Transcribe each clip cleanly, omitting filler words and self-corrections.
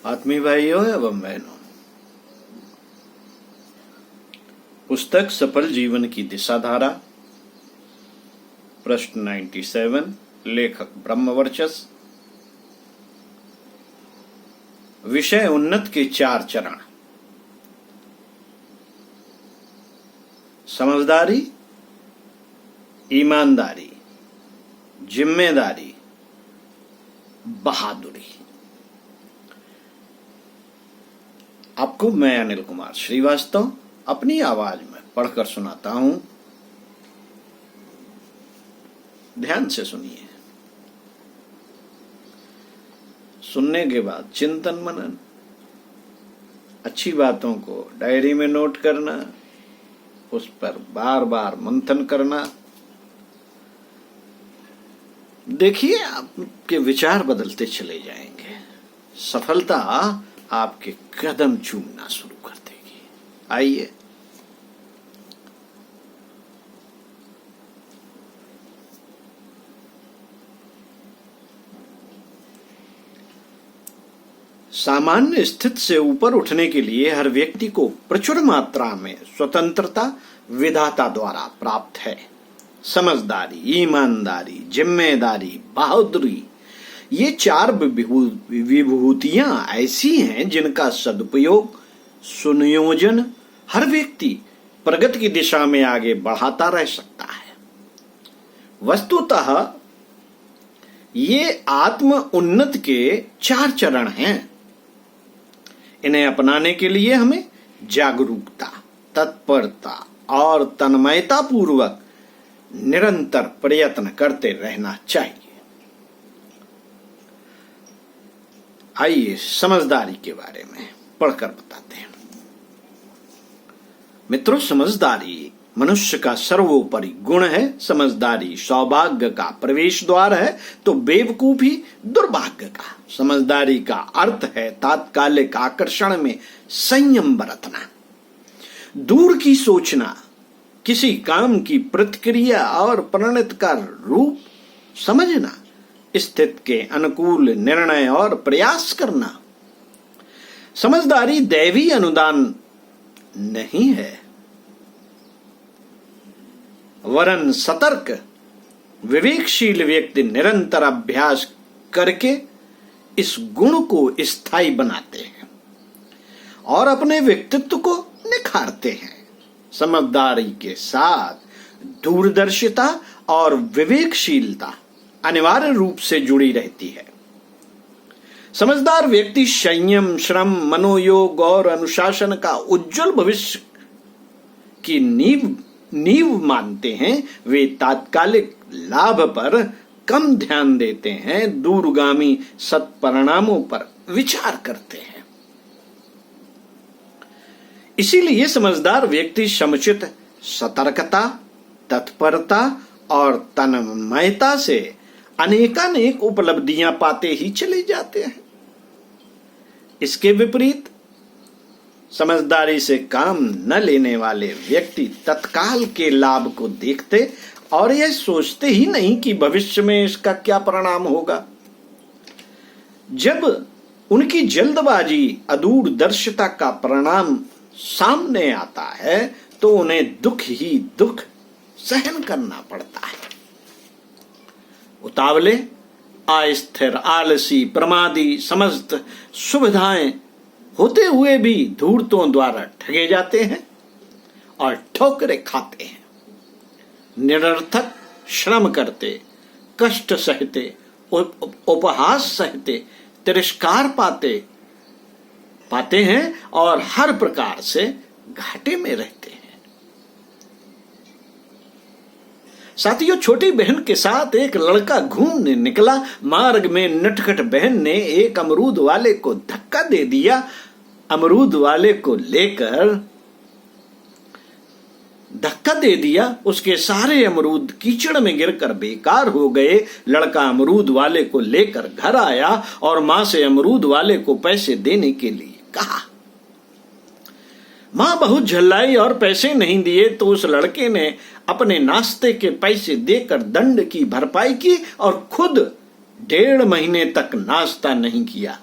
आत्मीय भाइयों एवं बहनों, पुस्तक सफल जीवन की दिशाधारा, प्रश्न 97, लेखक ब्रह्मवर्चस। विषय उन्नत के 4 चरण। समझदारी, ईमानदारी, जिम्मेदारी, बहादुरी। आपको मैं अनिल कुमार श्रीवास्तव अपनी आवाज में पढ़कर सुनाता हूं। ध्यान से सुनिए। सुनने के बाद चिंतन मनन, अच्छी बातों को डायरी में नोट करना, उस पर बार बार मंथन करना। देखिए, आपके विचार बदलते चले जाएंगे। सफलता आपके कदम चूमना शुरू कर देगी। आइए, सामान्य स्थिति से ऊपर उठने के लिए हर व्यक्ति को प्रचुर मात्रा में स्वतंत्रता विधाता द्वारा प्राप्त है। समझदारी, ईमानदारी, जिम्मेदारी, बहादुरी, ये 4 विभूतियां ऐसी हैं जिनका सदुपयोग, सुनियोजन हर व्यक्ति प्रगति की दिशा में आगे बढ़ाता रह सकता है। वस्तुतः ये आत्म उन्नति के 4 चरण हैं। इन्हें अपनाने के लिए हमें जागरूकता, तत्परता और तन्मयता पूर्वक निरंतर प्रयत्न करते रहना चाहिए। आइए समझदारी के बारे में पढ़कर बताते हैं। मित्रों, समझदारी मनुष्य का सर्वोपरि गुण है। समझदारी सौभाग्य का प्रवेश द्वार है तो बेवकूफी दुर्भाग्य का। समझदारी का अर्थ है तात्कालिक आकर्षण में संयम बरतना, दूर की सोचना, किसी काम की प्रतिक्रिया और परिणति का रूप समझना, स्थिति के अनुकूल निर्णय और प्रयास करना। समझदारी दैवी अनुदान नहीं है, वरन सतर्क विवेकशील व्यक्ति निरंतर अभ्यास करके इस गुण को स्थायी बनाते हैं और अपने व्यक्तित्व को निखारते हैं। समझदारी के साथ दूरदर्शिता और विवेकशीलता अनिवार्य रूप से जुड़ी रहती है। समझदार व्यक्ति संयम, श्रम, मनोयोग और अनुशासन का उज्जवल भविष्य की नींव मानते हैं। वे तात्कालिक लाभ पर कम ध्यान देते हैं, दूरगामी सत्परिणामों पर विचार करते हैं। इसीलिए समझदार व्यक्ति समुचित सतर्कता, तत्परता और तन्मयता से अनेकानेक उपलब्धियां पाते ही चले जाते हैं। इसके विपरीत समझदारी से काम न लेने वाले व्यक्ति तत्काल के लाभ को देखते और यह सोचते ही नहीं कि भविष्य में इसका क्या परिणाम होगा। जब उनकी जल्दबाजी, अदूरदर्शिता का परिणाम सामने आता है तो उन्हें दुख ही दुख सहन करना पड़ता है। उतावले, अस्थिर, आलसी, प्रमादी, समस्त सुविधाएं होते हुए भी धूर्तों द्वारा ठगे जाते हैं और ठोकरें खाते हैं। निरर्थक श्रम करते, कष्ट सहते, उपहास सहते, तिरस्कार पाते हैं और हर प्रकार से घाटे में रहते हैं। साथियों, छोटी बहन के साथ एक लड़का घूमने निकला। मार्ग में नटखट बहन ने एक अमरूद वाले को धक्का दे दिया। अमरूद वाले को लेकर धक्का दे दिया, उसके सारे अमरूद कीचड़ में गिरकर बेकार हो गए। लड़का अमरूद वाले को लेकर घर आया और मां से अमरूद वाले को पैसे देने के लिए कहा। मां बहुत झल्लाई और पैसे नहीं दिए तो उस लड़के ने अपने नाश्ते के पैसे देकर दंड की भरपाई की और खुद 1.5 महीने तक नाश्ता नहीं किया।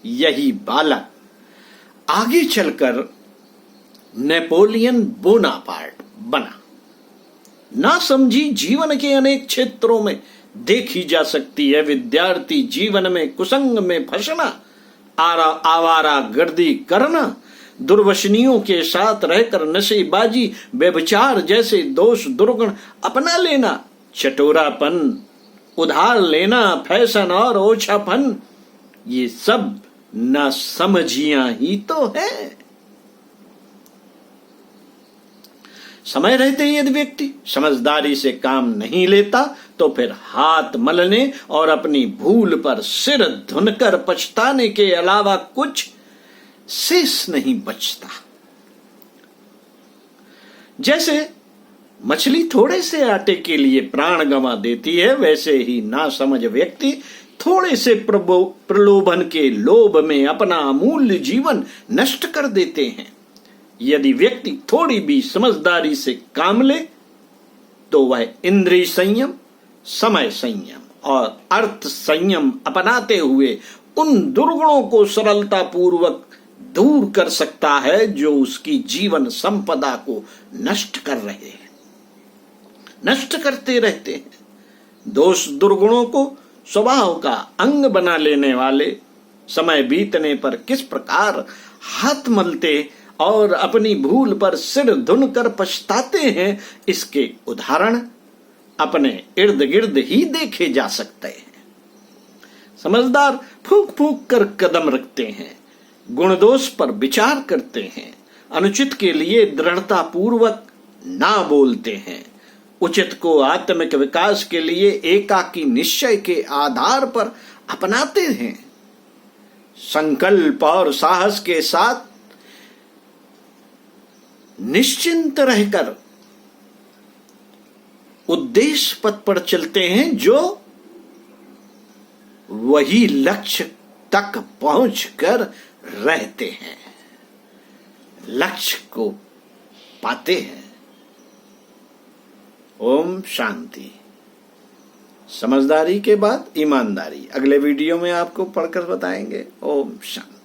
यही बालक आगे चलकर नेपोलियन बोनापार्ट बना। ना समझी जीवन के अनेक क्षेत्रों में देखी जा सकती है विद्यार्थी जीवन में कुसंग में फंसना, आवारा गर्दी करना, दुर्वशनियों के साथ रहकर नशेबाजी, व्यभिचार जैसे दोष दुर्गुण अपना लेना, चटोरापन, उधार लेना, फैशन और ओछापन, ये सब नासमझियां ही तो है। समय रहते यदि व्यक्ति समझदारी से काम नहीं लेता तो फिर हाथ मलने और अपनी भूल पर सिर धुनकर पछताने के अलावा कुछ शेष नहीं बचता। जैसे मछली थोड़े से आटे के लिए प्राण गंवा देती है, वैसे ही नासमझ व्यक्ति थोड़े से प्रलोभन के लोभ में अपना अमूल्य जीवन नष्ट कर देते हैं। यदि व्यक्ति थोड़ी भी समझदारी से काम ले तो वह इंद्रिय संयम, समय संयम और अर्थ संयम अपनाते हुए उन दुर्गुणों को सरलता पूर्वक दूर कर सकता है जो उसकी जीवन संपदा को नष्ट कर रहे हैं, नष्ट करते रहते हैं। दोष दुर्गुणों को स्वभाव का अंग बना लेने वाले समय बीतने पर किस प्रकार हाथ मलते और अपनी भूल पर सिर धुन कर पछताते हैं, इसके उदाहरण अपने इर्द गिर्द ही देखे जा सकते हैं। समझदार फूंक फूंक कर कदम रखते हैं, गुण दोष पर विचार करते हैं, अनुचित के लिए दृढ़ता पूर्वक ना बोलते हैं, उचित को आत्मिक विकास के लिए एकाकी निश्चय के आधार पर अपनाते हैं, संकल्प और साहस के साथ निश्चिंत रहकर उद्देश्य पथ पर चलते हैं जो वही लक्ष्य तक पहुंचकर रहते हैं, लक्ष्य को पाते हैं। ओम शांति। समझदारी के बाद ईमानदारी अगले वीडियो में आपको पढ़कर बताएंगे। ओम शांति।